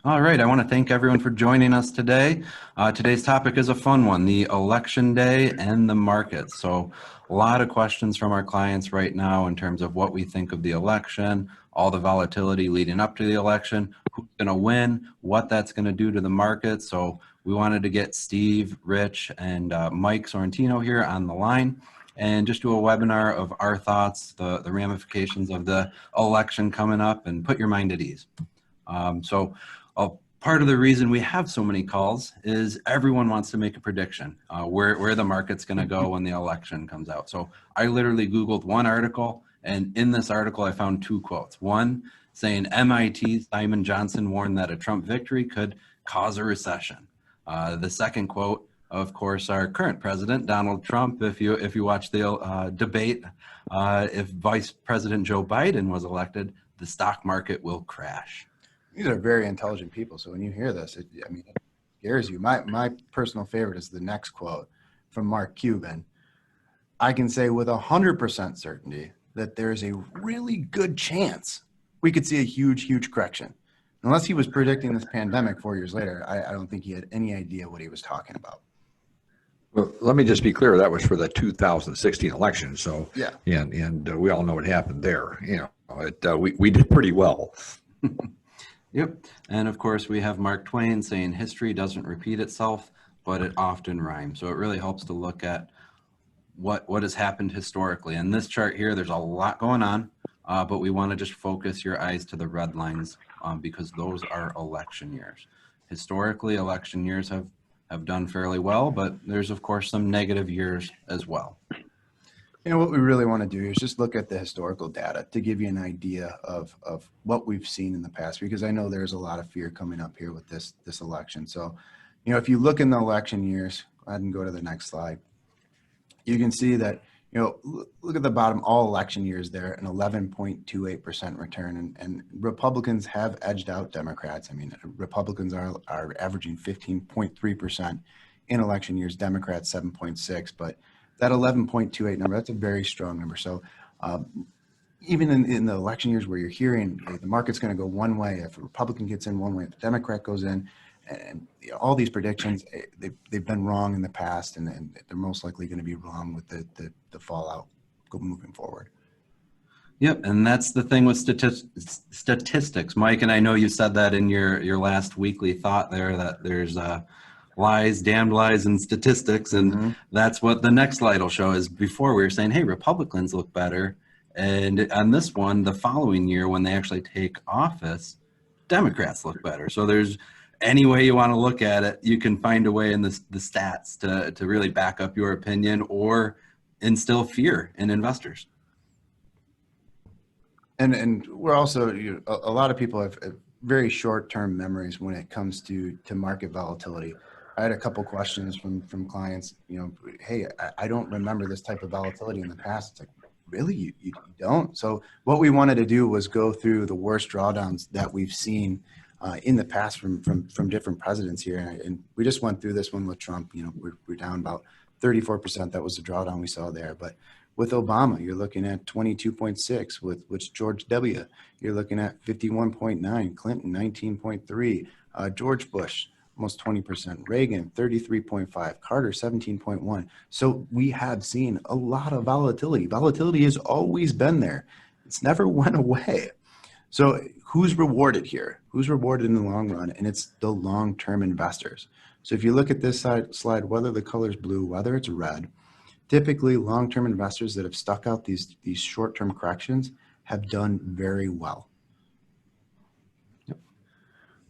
All right, I want to thank everyone for joining us today. Today's topic is a fun one, the election day and the markets. So a lot of questions from our clients right now in terms of what we think of the election, all the volatility leading up to the election, who's going to win, what that's going to do to the market. So we wanted to get Steve, Rich, and Mike Sorrentino here on the line and just do a webinar of our thoughts, the ramifications of the election coming up, and put your mind at ease. Part of the reason we have so many calls is everyone wants to make a prediction where the market's going to go when the election comes out. So I literally Googled one article, and in this article I found two quotes. One saying MIT's Simon Johnson warned that a Trump victory could cause a recession. The second quote, of course, our current president, Donald Trump, if you watch the debate, if Vice President Joe Biden was elected, the stock market will crash. These are very intelligent people. So when you hear this, it scares you. My personal favorite is the next quote from Mark Cuban. I can say with 100% certainty that there's a really good chance we could see a huge correction. Unless he was predicting this pandemic 4 years later, I don't think he had any idea what he was talking about. Well, let me just be clear. That was for the 2016 election. So yeah, and we all know what happened there. We did pretty well. Yep. And of course, we have Mark Twain saying history doesn't repeat itself, but it often rhymes. So it really helps to look at what has happened historically. And this chart here, there's a lot going on, but we want to just focus your eyes to the red lines because those are election years. Historically, election years have done fairly well, but there's, of course, some negative years as well. What we really want to do is just look at the historical data to give you an idea of what we've seen in the past, because I know there's a lot of fear coming up here with this election. So, if you look in the election years, go ahead and go to the next slide. You can see that, look at the bottom, all election years there, an 11.28% return. And Republicans have edged out Democrats. I mean, Republicans are averaging 15.3% in election years, Democrats 7.6%, but that 11.28 number, that's a very strong number. So even in the election years where you're hearing the market's going to go one way, if a Republican gets in one way, if a Democrat goes in, and all these predictions, they've been wrong in the past, and they're most likely going to be wrong with the fallout moving forward. Yep, and that's the thing with statistics. Mike, and I know you said that in your last weekly thought there, that there's lies, damned lies, and statistics, and that's what the next slide will show. Is before we were saying, hey, Republicans look better, and on this one, the following year when they actually take office, Democrats look better. So there's any way you want to look at it, you can find a way in the stats to really back up your opinion or instill fear in investors. And we're also, a lot of people have very short-term memories when it comes to market volatility. I had a couple questions from clients, hey, I don't remember this type of volatility in the past. It's like, really? You don't? So what we wanted to do was go through the worst drawdowns that we've seen in the past from different presidents here. And we just went through this one with Trump. We're down about 34%. That was the drawdown we saw there. But with Obama, you're looking at 22.6. With George W., you're looking at 51.9. Clinton, 19.3. George Bush, almost 20%. Reagan, 33.5. Carter, 17.1. So we have seen a lot of volatility. Volatility has always been there. It's never went away. So who's rewarded here? Who's rewarded in the long run? And it's the long-term investors. So if you look at this slide, whether the color's blue, whether it's red, typically long-term investors that have stuck out these short-term corrections have done very well.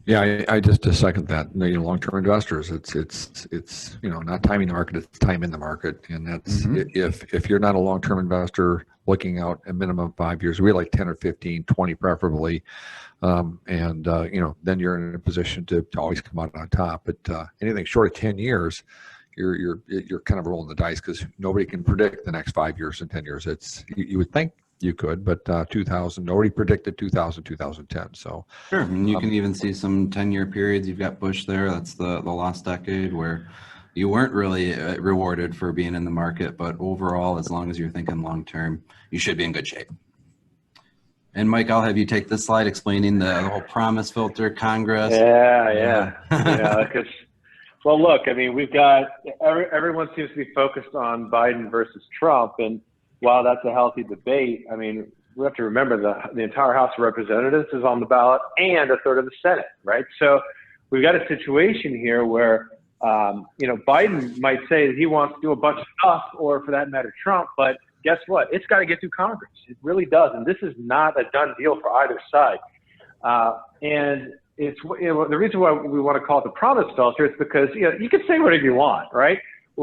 Yeah, I just second that. Long-term investors, it's not timing the market, it's time in the market, and that's if you're not a long-term investor looking out a minimum of 5 years, we like 10 or 15, 20 preferably, then you're in a position to always come out on top. But anything short of 10 years, you're kind of rolling the dice because nobody can predict the next 5 years and 10 years. You would think you could, but 2000, nobody predicted 2010. So sure, and you can even see some 10-year periods. You've got Bush there. That's the last decade where you weren't really rewarded for being in the market, but overall, as long as you're thinking long term, you should be in good shape. And Mike, I'll have you take this slide explaining the whole promise filter, Congress. Yeah. Because, well, look, I mean, we've got everyone seems to be focused on Biden versus Trump, and while that's a healthy debate, I mean, we have to remember the entire House of Representatives is on the ballot and a third of the Senate, right? So we've got a situation here where Biden might say that he wants to do a bunch of stuff, or for that matter, Trump, but guess what? It's got to get through Congress. It really does. And this is not a done deal for either side. And it's the reason why we want to call it the promise filter is because you can say whatever you want, right? I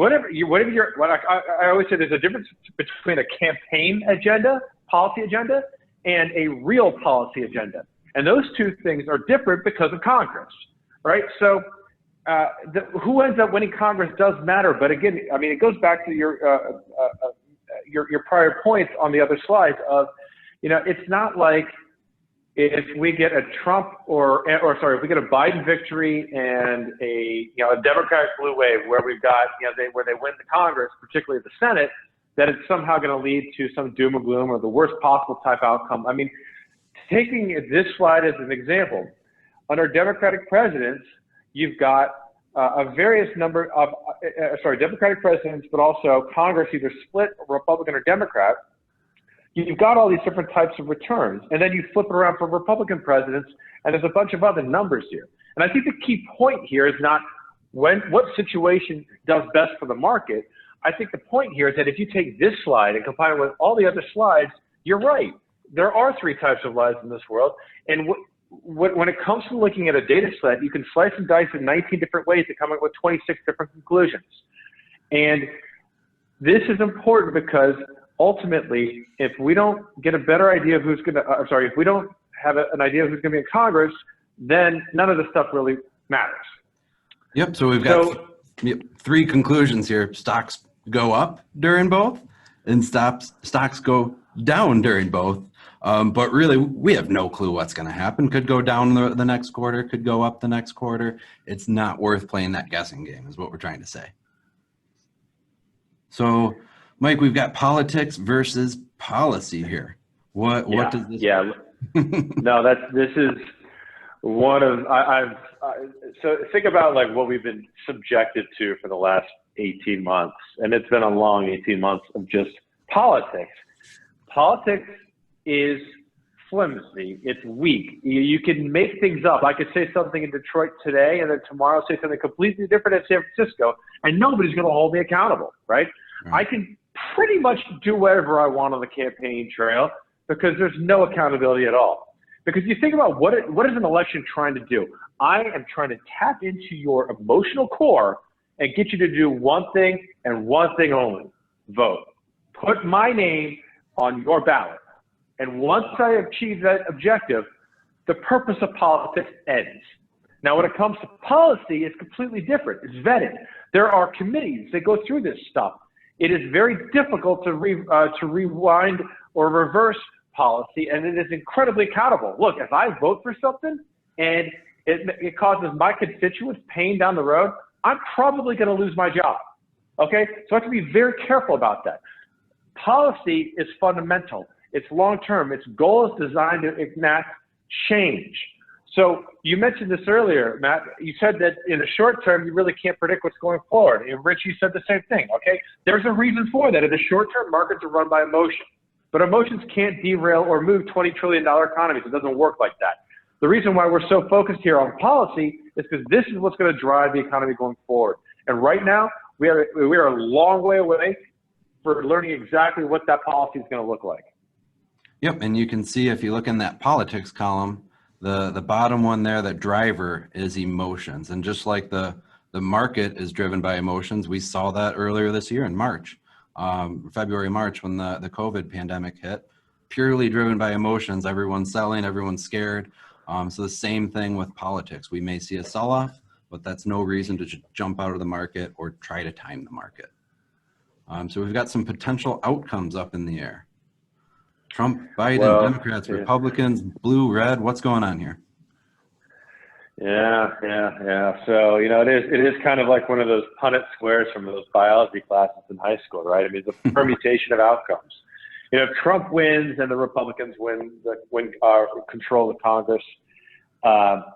always say there's a difference between a campaign agenda, policy agenda, and a real policy agenda. And those two things are different because of Congress, right? So who ends up winning Congress does matter. But again, I mean, it goes back to your prior points on the other slides of, it's not like if we get a Trump if we get a Biden victory and a Democratic blue wave where we've got, where they win the Congress, particularly the Senate, that it's somehow going to lead to some doom and gloom or the worst possible type outcome. I mean, taking this slide as an example, under Democratic presidents, you've got a various number of, Democratic presidents, but also Congress either split Republican or Democrat. You've got all these different types of returns, and then you flip it around for Republican presidents, and there's a bunch of other numbers here. And I think the key point here is not what situation does best for the market. I think the point here is that if you take this slide and combine it with all the other slides, you're right. There are three types of lies in this world, and when it comes to looking at a data set, you can slice and dice in 19 different ways to come up with 26 different conclusions. And this is important because ultimately, if we don't get a better idea of if we don't have an idea of who's going to be in Congress, then none of this stuff really matters. Yep. So we've got three conclusions here. Stocks go up during both, and stocks go down during both. But really, we have no clue what's going to happen. Could go down the next quarter, could go up the next quarter. It's not worth playing that guessing game, is what we're trying to say. So, Mike, we've got politics versus policy here. What does this? Yeah. No, this is one of so think about like what we've been subjected to for the last 18 months, and it's been a long 18 months of just politics. Politics is flimsy. It's weak. You can make things up. I could say something in Detroit today, and then tomorrow say something completely different in San Francisco, and nobody's going to hold me accountable, right? I can pretty much do whatever I want on the campaign trail because there's no accountability at all. Because you think about what is an election trying to do? I am trying to tap into your emotional core and get you to do one thing and one thing only: vote. Put my name on your ballot. And once I achieve that objective, the purpose of politics ends. Now, when it comes to policy, it's completely different. It's vetted. There are committees that go through this stuff. It is very difficult to rewind or reverse policy, and it is incredibly accountable. Look, if I vote for something and it causes my constituents pain down the road, I'm probably going to lose my job. Okay? So I have to be very careful about that. Policy is fundamental. It's long-term. Its goal is designed to enact change. So you mentioned this earlier, Matt. You said that in the short term, you really can't predict what's going forward. And Rich, you said the same thing, okay? There's a reason for that. In the short term, markets are run by emotion. But emotions can't derail or move $20 trillion economies. It doesn't work like that. The reason why we're so focused here on policy is because this is what's going to drive the economy going forward. And right now, we are a long way away for learning exactly what that policy is going to look like. Yep, and you can see if you look in that politics column, the bottom one there, that driver is emotions. And just like the market is driven by emotions, we saw that earlier this year in March, February, March, when the COVID pandemic hit, purely driven by emotions. Everyone's selling, everyone's scared. So the same thing with politics. We may see a sell-off, but that's no reason to jump out of the market or try to time the market. So we've got some potential outcomes up in the air. Trump, Biden, Democrats, yeah. Republicans, blue, red. What's going on here? Yeah. So, it is kind of like one of those Punnett squares from those biology classes in high school, right? I mean, it's a permutation of outcomes. You know, if Trump wins and the Republicans win control of Congress,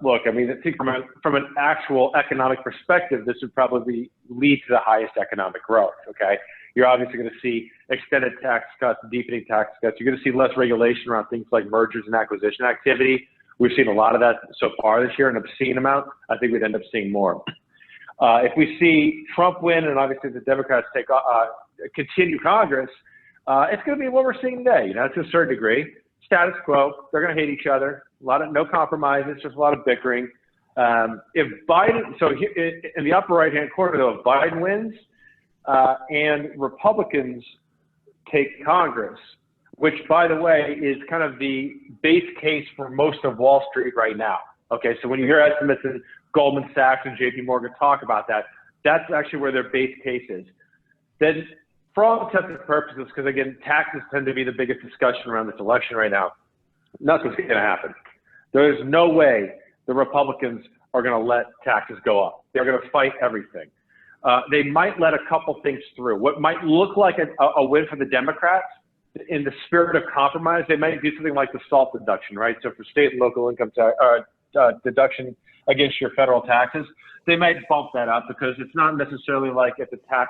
look, I mean, I think from an actual economic perspective, this would probably lead to the highest economic growth. Okay, you're obviously going to see extended tax cuts, deepening tax cuts. You're going to see less regulation around things like mergers and acquisition activity. We've seen a lot of that so far this year, an obscene amount. I think we'd end up seeing more. If we see Trump win and obviously the Democrats continue Congress, it's going to be what we're seeing today, you know, to a certain degree. Status quo, they're going to hate each other. No compromises, just a lot of bickering. If Biden, so in the upper right-hand corner, though, if Biden wins and Republicans take Congress, which, by the way, is kind of the base case for most of Wall Street right now. Okay, so when you hear estimates in Goldman Sachs and JP Morgan talk about that, that's actually where their base case is. Then for all intents and purposes, because again, taxes tend to be the biggest discussion around this election right now, nothing's going to happen. There is no way the Republicans are going to let taxes go up. They're going to fight everything. They might let a couple things through. What might look like a win for the Democrats, in the spirit of compromise, they might do something like the SALT deduction, right? So for state and local income tax deduction against your federal taxes, they might bump that up because it's not necessarily like it's a tax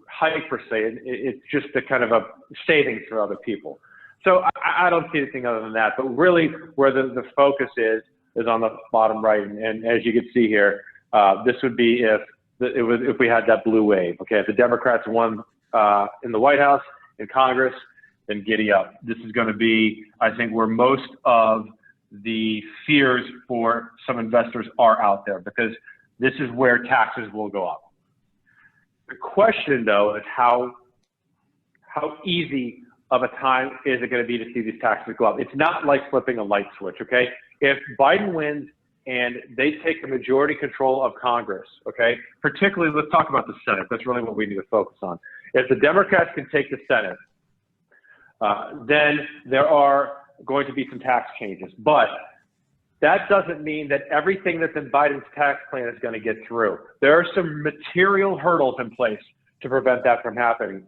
hike per se. It's just a kind of a savings for other people. So I don't see anything other than that. But really, where the focus is on the bottom right. And as you can see here, this would be if we had that blue wave. Okay, if the Democrats won in the White House, in Congress, then giddy up. This is going to be, I think, where most of the fears for some investors are out there, because this is where taxes will go up. The question, though, is how easy of a time is it going to be to see these taxes go up? It's not like flipping a light switch, okay? If Biden wins and they take the majority control of Congress, okay, particularly, let's talk about the Senate. That's really what we need to focus on. If the Democrats can take the Senate, then there are going to be some tax changes. But that doesn't mean that everything that's in Biden's tax plan is going to get through. There are some material hurdles in place to prevent that from happening.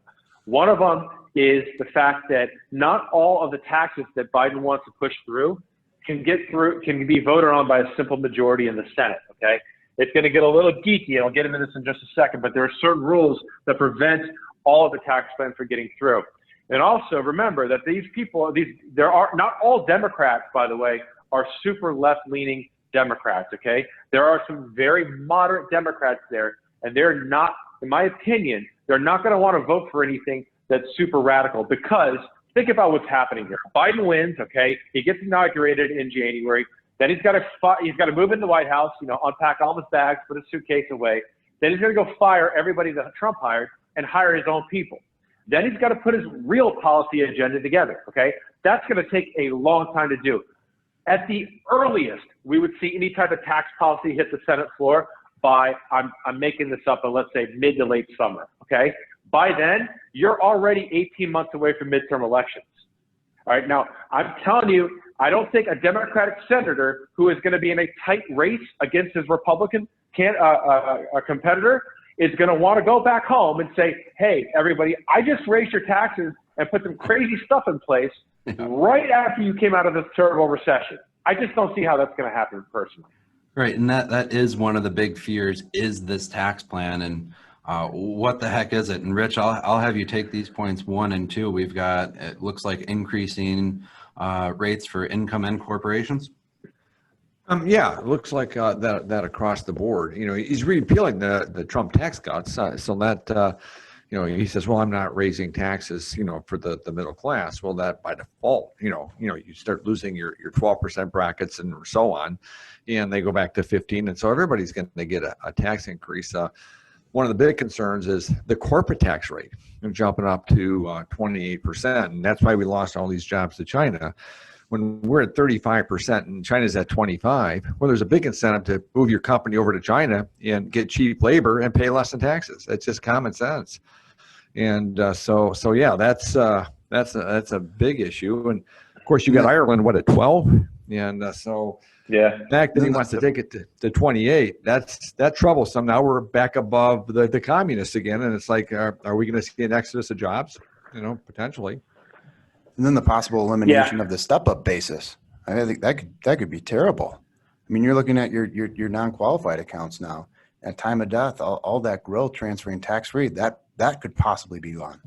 One of them is the fact that not all of the taxes that Biden wants to push through can be voted on by a simple majority in the Senate, okay? It's going to get a little geeky, and I'll get into this in just a second, but there are certain rules that prevent all of the tax plan from getting through. And also remember that these people, there are not all Democrats, by the way, are super left-leaning Democrats, okay? There are some very moderate Democrats there, and they're not, in my opinion, they're not going to want to vote for anything that's super radical, because think about what's happening here. Biden wins, okay? He gets inaugurated in January. Then he's got to move into the White House, you know, unpack all his bags, put his suitcase away. Then he's going to go fire everybody that Trump hired and hire his own people. Then he's got to put his real policy agenda together, okay? That's going to take a long time to do. At the earliest, we would see any type of tax policy hit the Senate floor by, I'm making this up, but let's say mid to late summer, okay? By then, you're already 18 months away from midterm elections. All right, now, I'm telling you, I don't think a Democratic senator who is going to be in a tight race against his Republican competitor is going to want to go back home and say, hey, everybody, I just raised your taxes and put some crazy stuff in place right after you came out of this terrible recession. I just don't see how that's going to happen personally. Right, and that is one of the big fears, is this tax plan, and what the heck is it? And Rich, I'll have you take these points 1 and 2. We've got, it looks like, increasing rates for income and corporations. Yeah, it looks like that across the board. You know, he's repealing the Trump tax cuts, so that you know, he says, well, I'm not raising taxes, you know, for the middle class. Well, that by default, you know, you start losing your 12% brackets and so on, and they go back to 15, and so everybody's going to get a tax increase. One of the big concerns is the corporate tax rate, jumping up to 28%, and that's why we lost all these jobs to China. When we're at 35% and China's at 25, well, there's a big incentive to move your company over to China and get cheap labor and pay less in taxes. It's just common sense. And so yeah, that's a big issue. And of course, you got Ireland, what, at 12? And so yeah, the fact that he wants to take it to 28, that's troublesome. Now we're back above the communists again, and it's like, are we going to see an exodus of jobs? You know, potentially. And then the possible elimination of the step-up basis. I think that could be terrible. I mean, you're looking at your non-qualified accounts now. At time of death, all that growth transferring tax-free, that could possibly be gone.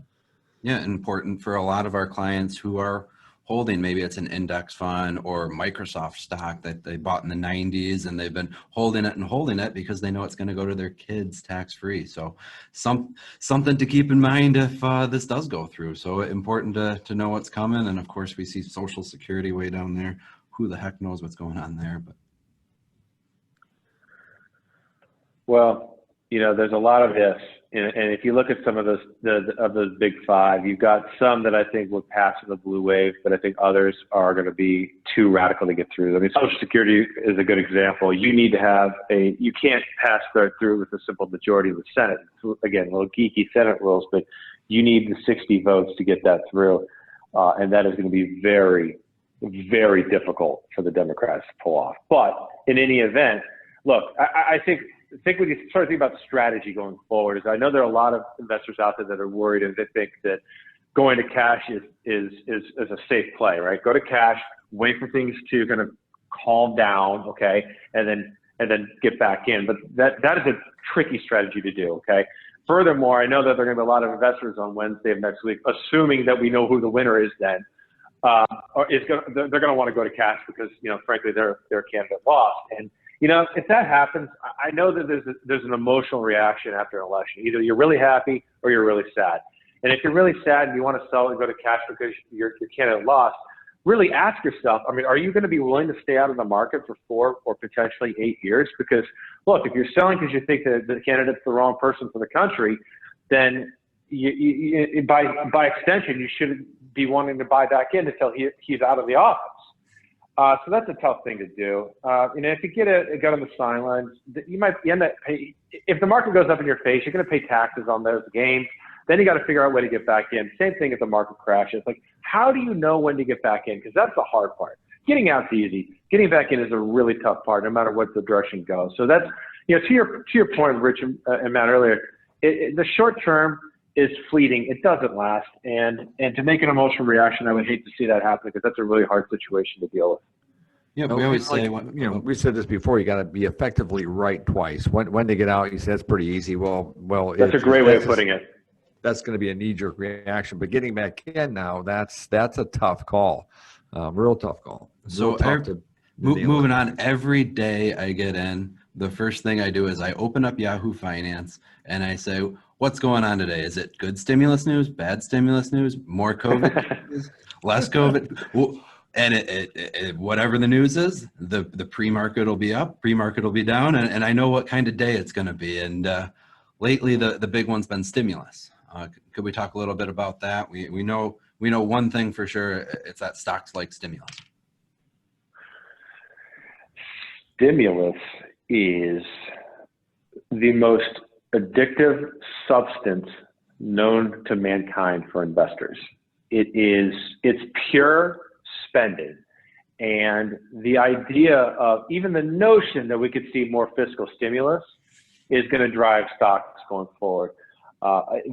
Yeah, important for a lot of our clients who are holding, maybe it's an index fund or Microsoft stock that they bought in the 90s, and they've been holding it because they know it's going to go to their kids tax-free. So something to keep in mind if this does go through. So important to know what's coming. And of course, we see Social Security way down there. Who the heck knows what's going on there? But Well, there's a lot of ifs, and if you look at some of those big five, you've got some that I think will pass in the blue wave, but I think others are going to be too radical to get through. I mean, Social Security is a good example. You need to have you can't pass that through with a simple majority of the Senate. Again, a little geeky Senate rules, but you need the 60 votes to get that through, and that is going to be very, very difficult for the Democrats to pull off. But in any event, look, I think when you start thinking about the strategy going forward, is I know there are a lot of investors out there that are worried and they think that going to cash is a safe play, right? Go to cash, wait for things to kind of calm down, okay, and then get back in. But that is a tricky strategy to do, okay? Furthermore, I know that there are going to be a lot of investors on Wednesday of next week, assuming that we know who the winner is then. They're going to want to go to cash because, frankly, their candidate lost. And if that happens, I know that there's an emotional reaction after an election. Either you're really happy or you're really sad. And if you're really sad and you want to sell and go to cash because your candidate lost, really ask yourself, I mean, are you going to be willing to stay out of the market for 4 or potentially 8 years? Because, look, if you're selling because you think that the candidate's the wrong person for the country, then by extension, you shouldn't be wanting to buy back in until he's out of the office. So that's a tough thing to do. If you get a gun on the sidelines, you end up if the market goes up in your face, you're going to pay taxes on those gains. Then you got to figure out a way to get back in. Same thing if the market crashes. Like, how do you know when to get back in? Because that's the hard part. Getting out's easy. Getting back in is a really tough part, no matter what the direction goes. So that's, to your point, Rich and Matt earlier, the short term is fleeting. It doesn't last. And to make an emotional reaction, I would hate to see that happen because that's a really hard situation to deal with. yeah, we always say, we said this before, you got to be effectively right twice. When to get out, you say that's pretty easy. Well, that's a great way of putting it. That's going to be a knee-jerk reaction, but getting back in now, that's a tough call, real tough call. So moving on, every day I get in, the first thing I do is I open up Yahoo Finance and I say, what's going on today? Is it good stimulus news, bad stimulus news, more COVID news, less COVID? Well, and it whatever the news is, the pre-market will be up, pre-market will be down, and I know what kind of day it's going to be. And lately, the big one's been stimulus. Could we talk a little bit about that? We know one thing for sure. It's that stocks like stimulus. Stimulus is the most addictive substance known to mankind for investors. It's pure spending. And the idea of even the notion that we could see more fiscal stimulus is going to drive stocks going forward.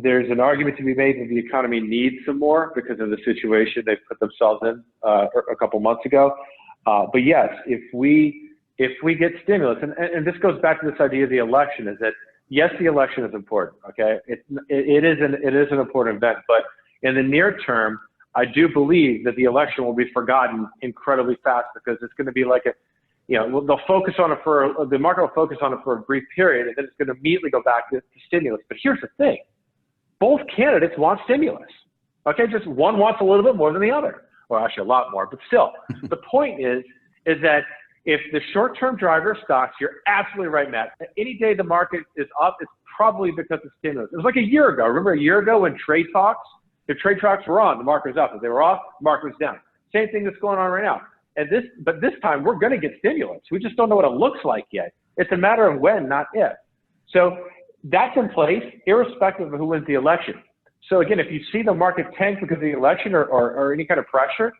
There's an argument to be made that the economy needs some more because of the situation they've put themselves in a couple months ago. But yes, if we get stimulus, and this goes back to this idea of the election, is that yes, the election is important. Okay, it is an important event, but in the near term, I do believe that the election will be forgotten incredibly fast because it's going to be like they'll focus on it the market will focus on it for a brief period, and then it's going to immediately go back to stimulus. But here's the thing: both candidates want stimulus. Okay, just one wants a little bit more than the other, or actually a lot more. But still, the point is that if the short-term driver of stocks, you're absolutely right, Matt. Any day the market is up, it's probably because of stimulus. It was like a year ago. Remember a year ago when trade talks? If trade talks were on, the market was up. If they were off, the market was down. Same thing that's going on right now. But this time we're going to get stimulus. We just don't know what it looks like yet. It's a matter of when, not if. So that's in place, irrespective of who wins the election. So again, if you see the market tank because of the election or any kind of pressure,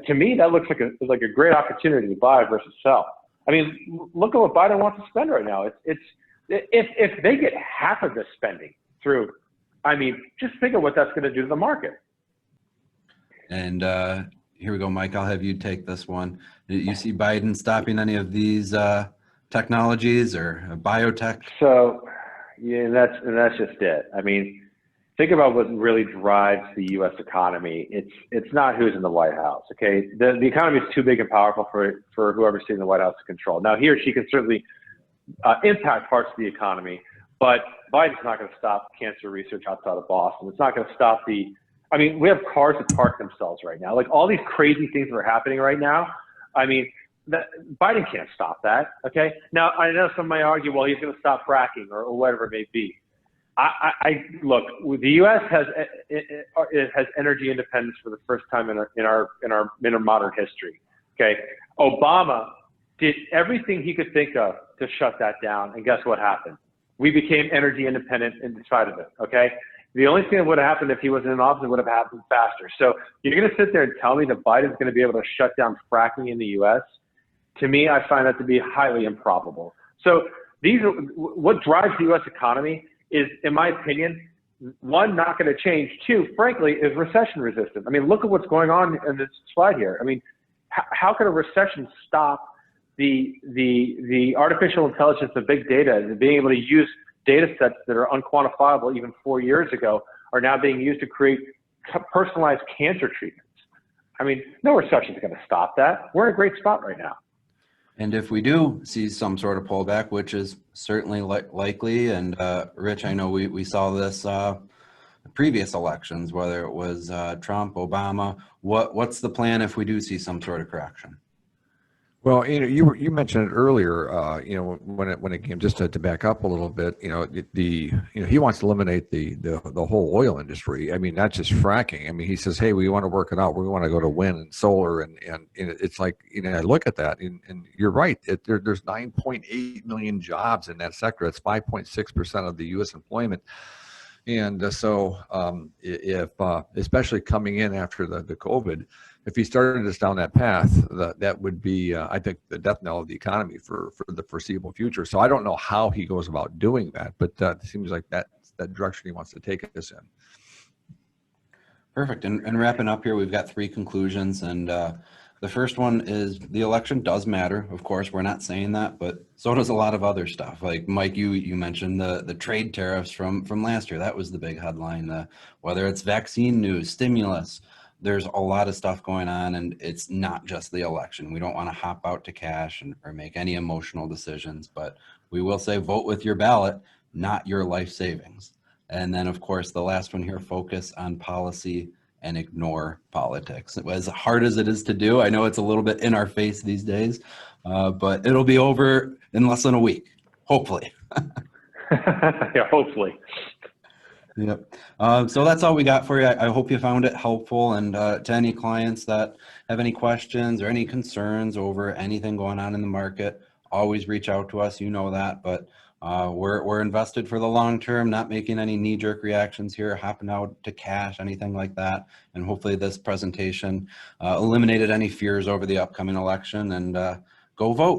to me that looks like a great opportunity to buy versus sell. I mean, look at what Biden wants to spend right now. If they get half of this spending through, I mean, just think of what that's going to do to the market. And here we go, Mike, I'll have you take this one. You see Biden stopping any of these technologies or biotech? So, yeah, and that's just it. I mean, think about what really drives the U.S. economy. It's not who's in the White House. Okay, the economy is too big and powerful for whoever's sitting in the White House to control. Now, he or she can certainly impact parts of the economy, but Biden's not going to stop cancer research outside of Boston. It's not going to stop I mean, we have cars that park themselves right now. Like all these crazy things that are happening right now. I mean, Biden can't stop that. Okay. Now I know some might argue, well, he's going to stop fracking or whatever it may be. I look. The U.S. has energy independence for the first time in our modern history. Okay. Obama did everything he could think of to shut that down, and guess what happened? We became energy independent inside of it. Okay. The only thing that would have happened if he wasn't in office, it would have happened faster. So you're going to sit there and tell me that Biden's going to be able to shut down fracking in the U.S.? To me, I find that to be highly improbable. So what drives the U.S. economy is, in my opinion, one, not going to change. Two, frankly, is recession resistant. I mean, look at what's going on in this slide here. I mean, how could a recession stop the artificial intelligence of big data and being able to use data sets that are unquantifiable even 4 years ago are now being used to create personalized cancer treatments? I mean, no recession is going to stop that. We're in a great spot right now. And if we do see some sort of pullback, which is certainly likely, and Rich, I know we saw this previous elections, whether it was Trump, Obama, what's the plan if we do see some sort of correction? Well, you mentioned it earlier. When it came, just to back up a little bit, he wants to eliminate the whole oil industry. I mean, not just fracking. I mean, he says, hey, we want to work it out. We want to go to wind and solar, and it's like, I look at that, and you're right. There's 9.8 million jobs in that sector. That's 5.6% of the U.S. employment. And so, if especially coming in after the COVID, if he started us down that path, that would be, I think, the death knell of the economy for the foreseeable future. So I don't know how he goes about doing that, but it seems like that's that direction he wants to take us in. Perfect. And wrapping up here, we've got 3 conclusions. And the first one is the election does matter. Of course, we're not saying that, but so does a lot of other stuff. Like Mike, you mentioned the trade tariffs from last year. That was the big headline. Whether it's vaccine news, stimulus, there's a lot of stuff going on, and it's not just the election. We don't want to hop out to cash or make any emotional decisions, but we will say vote with your ballot, not your life savings. And then, of course, the last one here, focus on policy and ignore politics. As hard as it is to do, I know it's a little bit in our face these days, but it'll be over in less than a week, hopefully. Yeah, hopefully. Yep. So that's all we got for you. I hope you found it helpful. And to any clients that have any questions or any concerns over anything going on in the market, always reach out to us. You know that, but we're invested for the long term, not making any knee-jerk reactions here, hopping out to cash, anything like that. And hopefully this presentation eliminated any fears over the upcoming election, and go vote.